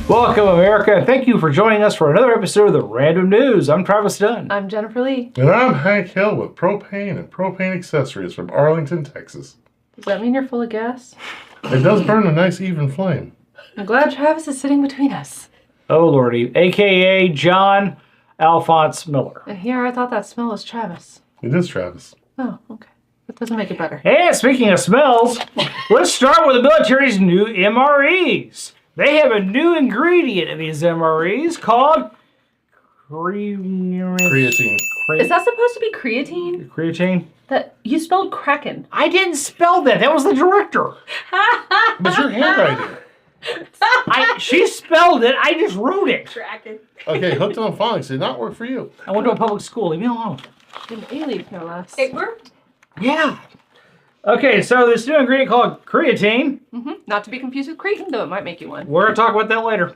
Welcome, America. Thank you for joining us for another episode of the Random News. I'm Travis Dunn. I'm Jennifer Lee. And I'm Hank Hill with propane and propane accessories from Arlington, Texas. Does that mean you're full of gas? It does burn a nice even flame. I'm glad Travis is sitting between us. Oh, Lordy. A.K.A. John Alphonse Miller. And here I thought that smell was Travis. It is Travis. Oh, okay. That doesn't make it better. And speaking of smells, let's start with the military's new MREs. They have a new ingredient in these MREs called Creatine. Is that supposed to be creatine? Creatine? That you spelled Kraken. I didn't spell that. That was the director. But your handwriting. She spelled it. I just wrote it. Kraken. Okay, hooked on phonics did not work for you. I went to a public school. Leave me alone. An alien, no less. It worked. Yeah. Okay, so this new ingredient called creatine. Not to be confused with creatine, though it might make you one. We're going to talk about that later.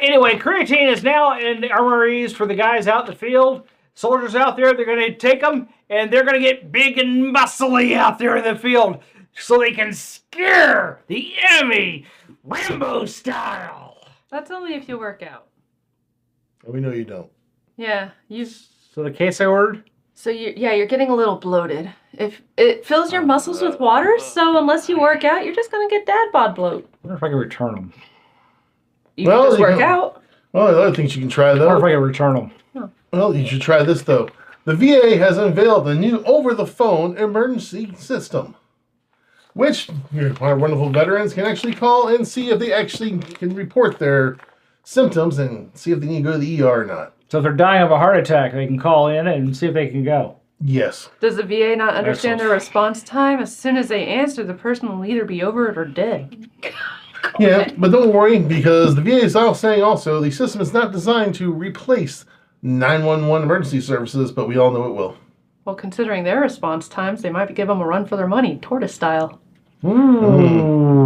Anyway, creatine is now in the MREs for the guys out in the field. Soldiers out there, they're going to take them, and they're going to get big and muscly out there in the field so they can scare the enemy Rambo style. That's only if you work out. We know you don't. Yeah, So the case I ordered? So you're getting a little bloated. If it fills your muscles with water, so unless you work out, you're just gonna get dad bod bloat. I wonder if I can return them. You can just work can- out. Well, the other things you can try, I wonder if though. I can return them. Well, you should try this, though. The VA has unveiled a new over-the-phone emergency system, which our wonderful veterans can actually call and see if they actually can report their symptoms and see if they need to go to the ER or not. So if they're dying of a heart attack, they can call in and see if they can go. Yes. Does the VA not understand Excellent. their response time? As soon as they answer, the person will either be over it or dead. Yeah, but don't worry, because the VA is saying also the system is not designed to replace 911 emergency services, but we all know it will. Well, considering their response times, they might give them a run for their money, tortoise style. Ooh.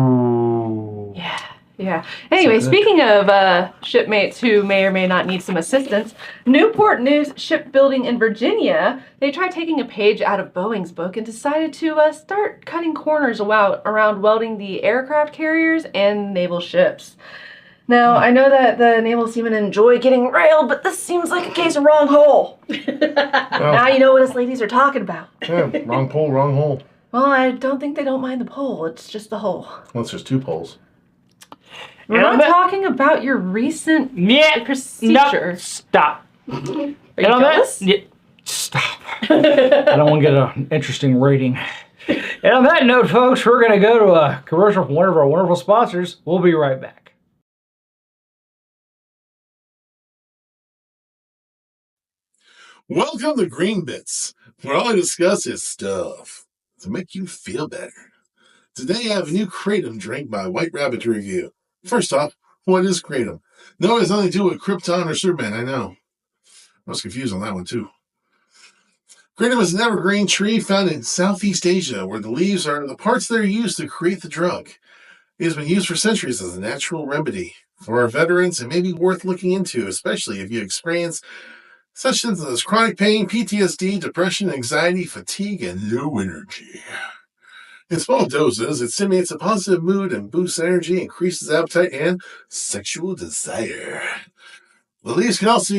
Yeah. Anyway, speaking of shipmates who may or may not need some assistance, Newport News Shipbuilding in Virginia, they tried taking a page out of Boeing's book and decided to start cutting corners around welding the aircraft carriers and naval ships. Now, I know that the naval seamen enjoy getting railed, but this seems like a case of wrong hole. Now you know what us ladies are talking about. Yeah, wrong pole, wrong hole. Well, I don't think they don't mind the pole. It's just the hole. Well, it's just two poles. We're not talking about your recent procedure. No, stop. Are you And on jealous? stop. I don't want to get an interesting rating. And on that note, folks, we're going to go to a commercial from one of our wonderful sponsors. We'll be right back. Welcome to Green Bits, where all I discuss is stuff to make you feel better. Today I have a new Kratom drink by White Rabbit to review. First off, what is Kratom? No, it has nothing to do with Krypton or Superman, I know. I was confused on that one too. Kratom is an evergreen tree found in Southeast Asia, where the leaves are the parts that are used to create the drug. It has been used for centuries as a natural remedy. For our veterans, it may be worth looking into, especially if you experience such symptoms as chronic pain, PTSD, depression, anxiety, fatigue, and low energy. In small doses, it stimulates a positive mood and boosts energy, increases appetite, and sexual desire. The leaves can also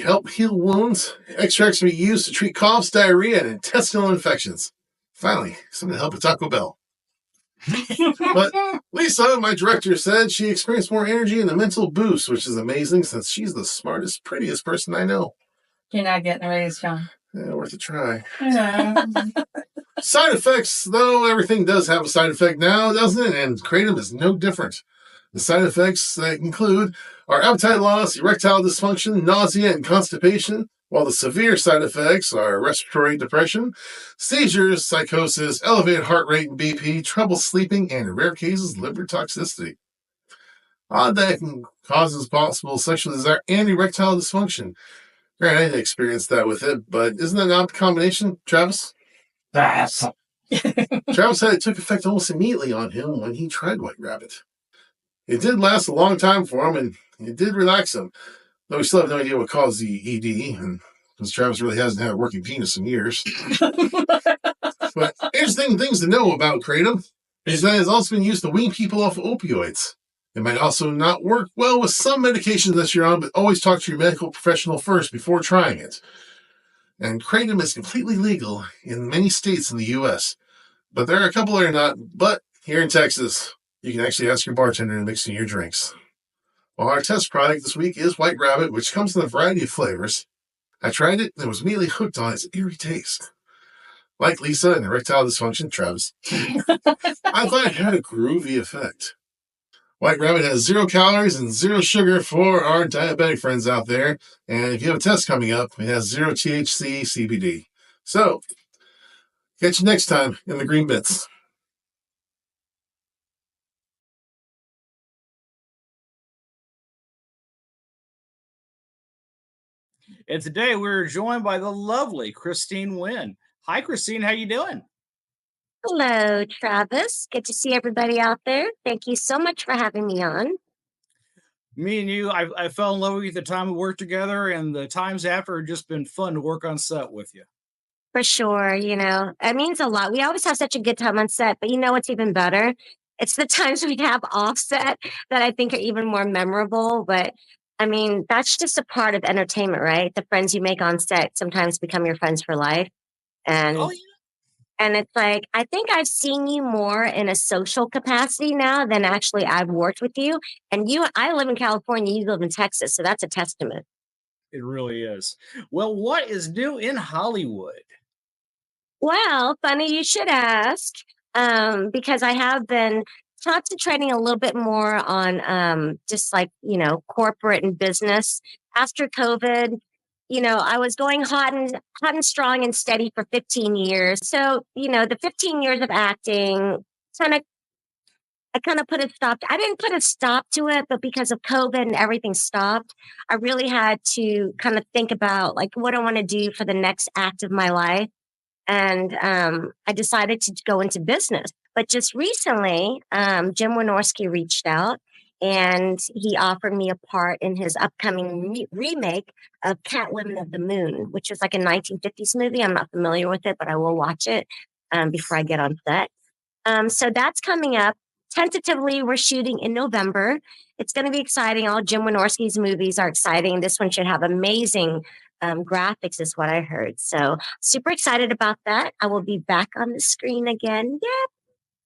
help heal wounds. Extracts can be used to treat coughs, diarrhea, and intestinal infections. Finally, something to help with Taco Bell. But Lisa, my director, said she experienced more energy and a mental boost, which is amazing since she's the smartest, prettiest person I know. You're not getting a raise, John. Yeah, worth a try. Yeah. Side effects, though, everything does have a side effect now, doesn't it? And Kratom is no different. The side effects that include are appetite loss, erectile dysfunction, nausea, and constipation, while the severe side effects are respiratory depression, seizures, psychosis, elevated heart rate and BP, trouble sleeping, and in rare cases, liver toxicity. Odd that can cause possible sexual desire and erectile dysfunction. Granted, I didn't experience that with it, but isn't that an odd combination, Travis? That's Travis said it took effect almost immediately on him when he tried White Rabbit. It did last a long time for him, and it did relax him, though we still have no idea what caused the ED, and because Travis really hasn't had a working penis in years. But interesting things to know about Kratom is that it's also been used to wean people off of opioids. It might also not work well with some medications that you're on, but always talk to your medical professional first before trying it. And kratom is completely legal in many states in the U.S., but there are a couple that are not. But here in Texas, you can actually ask your bartender to mix in your drinks. Well, our test product this week is White Rabbit, which comes in a variety of flavors. I tried it and was immediately hooked on its eerie taste. Like Lisa and erectile dysfunction, Travis, I thought it had a groovy effect. White Rabbit has 0 calories and 0 sugar for our diabetic friends out there. And if you have a test coming up, it has 0 THC CBD. So, catch you next time in the Green Bits. And today we're joined by the lovely Christine Wynn. Hi, Christine. How you doing? Hello, Travis. Good to see everybody out there. Thank you so much for having me on. Me and you, I fell in love with you at the time we worked together, and the times after have just been fun to work on set with you. For sure, it means a lot. We always have such a good time on set, but you know what's even better? It's the times we have offset that I think are even more memorable. But I mean, that's just a part of entertainment, right? The friends you make on set sometimes become your friends for life. And Oh, yeah. And it's like, I think I've seen you more in a social capacity now than actually I've worked with you. And I live in California, you live in Texas. So that's a testament. It really is. Well, what is new in Hollywood? Well, funny you should ask, because I have been concentrating a little bit more on just like, corporate and business. After COVID, I was going hot and strong and steady for 15 years. So, the 15 years of acting kind of I kind of put a stop. I didn't put a stop to it, but because of COVID and everything stopped, I really had to kind of think about like what I want to do for the next act of my life. And I decided to go into business. But just recently, Jim Wynorski reached out and he offered me a part in his upcoming remake of Catwoman of the Moon, which is like a 1950s movie. I'm not familiar with it, but I will watch it before I get on set. So that's coming up. Tentatively, we're shooting in November. It's going to be exciting. All Jim Wynorski's movies are exciting. This one should have amazing graphics, is what I heard. So super excited about that. I will be back on the screen again. Yeah,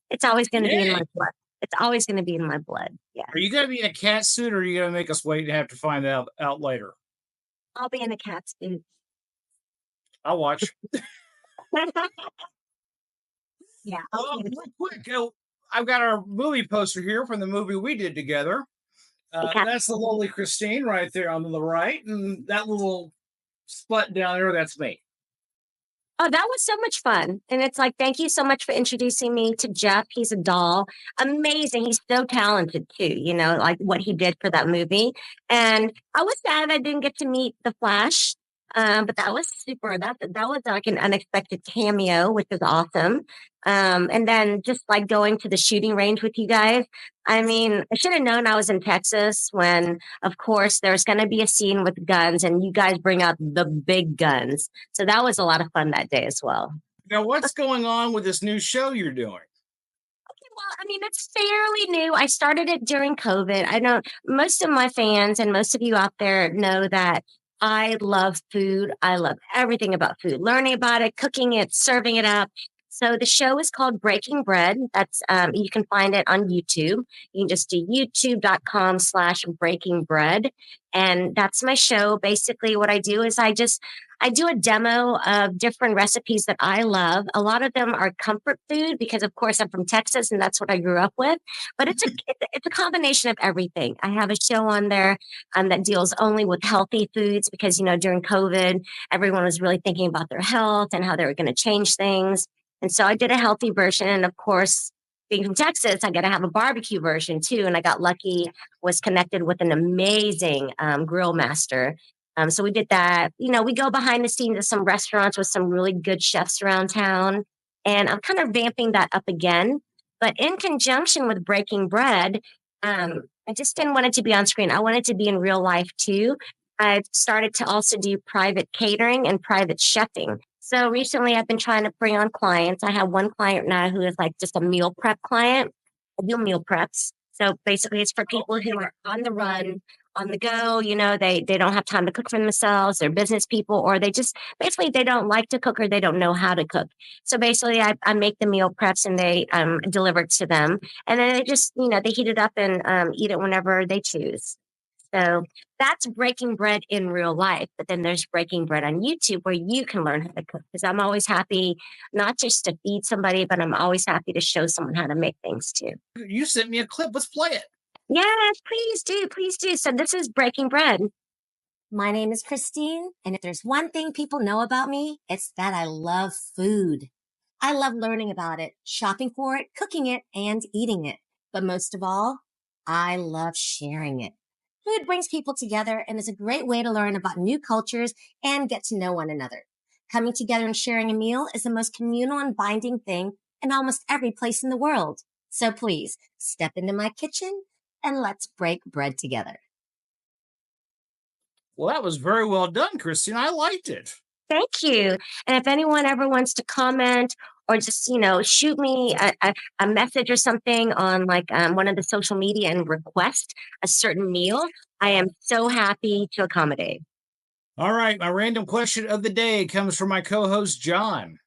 it's always going to be in my blood. It's always going to be in my blood. Yeah. Are you going to be in a cat suit, or are you going to make us wait and have to find out later? I'll be in a cat suit. I'll watch. Yeah. Real quick, I've got our movie poster here from the movie we did together. That's the lovely Christine right there on the right, and that little spot down there, that's me. Oh, that was so much fun. And it's like, thank you so much for introducing me to Jeff. He's a doll. Amazing. He's so talented too, like what he did for that movie. And I was sad I didn't get to meet the Flash. But that was super. That was like an unexpected cameo, which was awesome. And then just like going to the shooting range with you guys. I mean, I should have known I was in Texas when, of course, there's going to be a scene with guns and you guys bring out the big guns. So that was a lot of fun that day as well. Now, what's going on with this new show you're doing? Well, I mean, it's fairly new. I started it during COVID. I know most of my fans and most of you out there know that I love food. I love everything about food, learning about it, cooking it, serving it up. So the show is called Breaking Bread. That's you can find it on YouTube. You can just do youtube.com/breaking bread. And that's my show. Basically, what I do is I do a demo of different recipes that I love. A lot of them are comfort food because, of course, I'm from Texas and that's what I grew up with. But it's a combination of everything. I have a show on there that deals only with healthy foods because, during COVID, everyone was really thinking about their health and how they were going to change things. And so I did a healthy version. And of course, being from Texas, I got to have a barbecue version too. And I got lucky, was connected with an amazing grill master. So we did that. We go behind the scenes of some restaurants with some really good chefs around town. And I'm kind of vamping that up again. But in conjunction with Breaking Bread, I just didn't want it to be on screen. I wanted to be in real life too. I started to also do private catering and private chefing. So recently I've been trying to bring on clients. I have one client now who is like just a meal prep client. I do meal preps. So basically, it's for people who are on the run, on the go. You know, they don't have time to cook for themselves. They're business people, or they just basically they don't like to cook or they don't know how to cook. So basically, I make the meal preps and they deliver it to them, and then they just they heat it up and eat it whenever they choose. So that's breaking bread in real life. But then there's breaking bread on YouTube where you can learn how to cook. Because I'm always happy not just to feed somebody, but I'm always happy to show someone how to make things too. You sent me a clip. Let's play it. Yes, please do. Please do. So this is breaking bread. My name is Christine. And if there's one thing people know about me, it's that I love food. I love learning about it, shopping for it, cooking it, and eating it. But most of all, I love sharing it. Food brings people together and is a great way to learn about new cultures and get to know one another. Coming together and sharing a meal is the most communal and binding thing in almost every place in the world. So please step into my kitchen and let's break bread together. Well, that was very well done, Christine. I liked it. Thank you. And if anyone ever wants to comment or just, shoot me a message or something on like one of the social media and request a certain meal, I am so happy to accommodate. All right. My random question of the day comes from my co-host, John.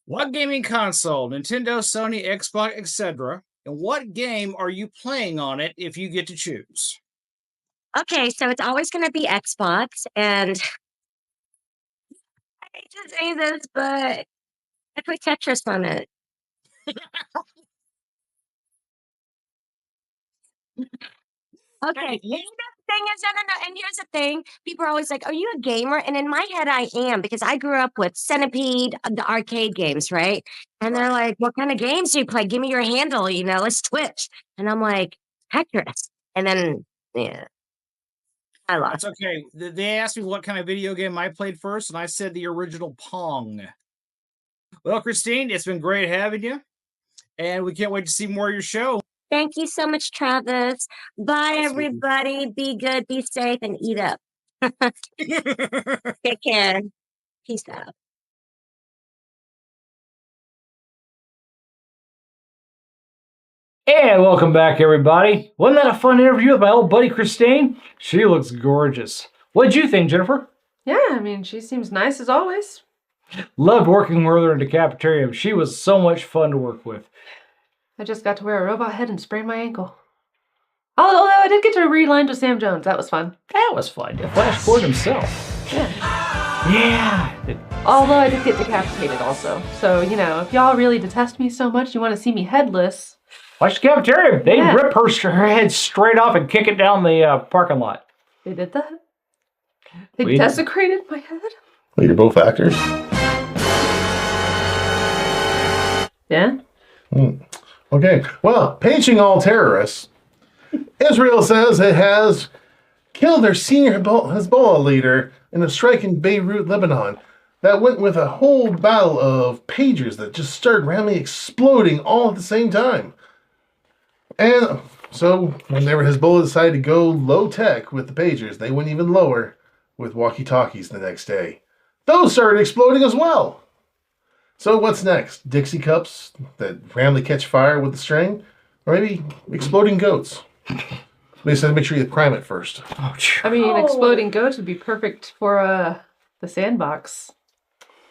What gaming console, Nintendo, Sony, Xbox, etc., and what game are you playing on it if you get to choose? Okay, so it's always going to be Xbox, and I hate to say this, but I put Tetris on it. Okay. Yeah. The thing is, no. And here's the thing: people are always like, "Are you a gamer?" And in my head, I am because I grew up with Centipede, the arcade games, right? And they're like, "What kind of games do you play? Give me your handle, let's switch." And I'm like, Tetris. And then, yeah, I lost. That's okay. They asked me what kind of video game I played first, and I said the original Pong. Well, Christine, it's been great having you, and we can't wait to see more of your show. Thank you so much, Travis. Bye, everybody. Be good, be safe, and eat up. Take care. Peace out. And welcome back, everybody. Wasn't that a fun interview with my old buddy Christine? She looks gorgeous. What'd you think, Jennifer? Yeah, I mean, she seems nice as always. Loved working with her in the cafeteria. She was so much fun to work with. I just got to wear a robot head and sprain my ankle. Although I did get to read with Sam Jones. That was fun. That was fun. Flash Gordon himself. Yeah. Yeah. Although I did get decapitated also. So, if y'all really detest me so much, you want to see me headless. Watch the cafeteria. They rip her head straight off and kick it down the parking lot. They did that? They desecrated my head? Well, you're both actors. Yeah? Okay. Well, paging all terrorists, Israel says it has killed their senior Hezbollah leader in a strike in Beirut, Lebanon. That went with a whole battle of pagers that just started randomly exploding all at the same time. And so, whenever Hezbollah decided to go low-tech with the pagers, they went even lower with walkie-talkies the next day. Those started exploding as well. So what's next? Dixie cups that randomly catch fire with the string? Or maybe exploding goats? They said make sure you prime it first. I mean, exploding goats would be perfect for the sandbox.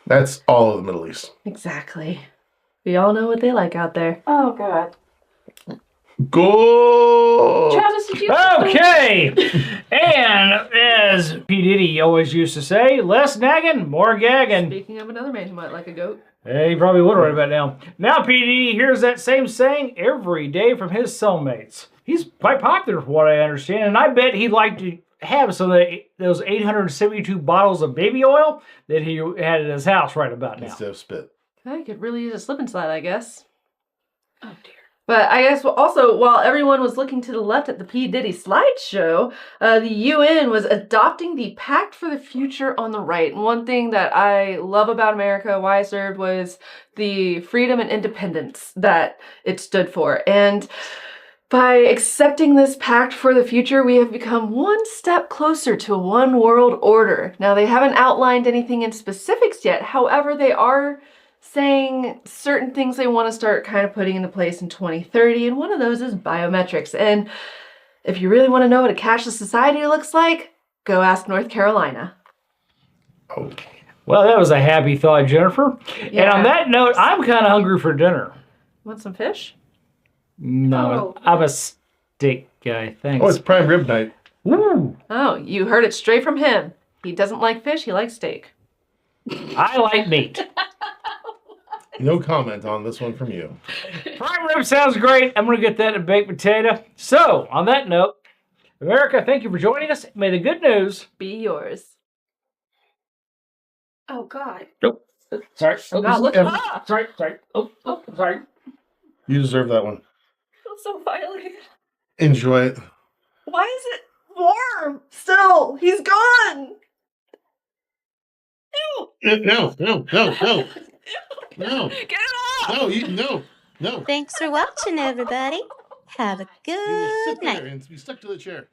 That's all of the Middle East. Exactly. We all know what they like out there. Oh, God. Go! Travis, did you... Okay! And as P. Diddy always used to say, less nagging, more gagging. Speaking of another man who might like a goat. He probably would right about now. Now P. Diddy hears that same saying every day from his cellmates. He's quite popular from what I understand, and I bet he'd like to have some of those 872 bottles of baby oil that he had at his house right about now. Instead of spit. I could really use a slip and slide, I guess. Oh, dear. But I guess also, while everyone was looking to the left at the P. Diddy slideshow, the UN was adopting the Pact for the Future on the right. And one thing that I love about America, why I served, was the freedom and independence that it stood for. And by accepting this pact for the future, we have become one step closer to a one world order. Now, they haven't outlined anything in specifics yet. However, they are saying certain things they want to start kind of putting into place in 2030, and one of those is biometrics. And if you really want to know what a cashless society looks like, go ask North Carolina. Oh. Well, that was a happy thought, Jennifer. Yeah. And on that note, I'm kind of hungry for dinner. Want some fish? No, I'm a steak guy. Thanks. Oh, it's prime rib night. Ooh, Oh, you heard it straight from him. He doesn't like fish, he likes steak. I like meat. No comment on this one from you. Prime rib sounds great. I'm going to get that in a baked potato. So, on that note, America, thank you for joining us. May the good news Be yours. Oh, God. Nope. Sorry. I'm not looking up. Sorry. Oh, sorry. You deserve that one. I feel so violated. Enjoy it. Why is it warm still? He's gone. No. No. Get it off. No. Thanks for watching, everybody. Have a You will sit good night. there and be stuck to the chair.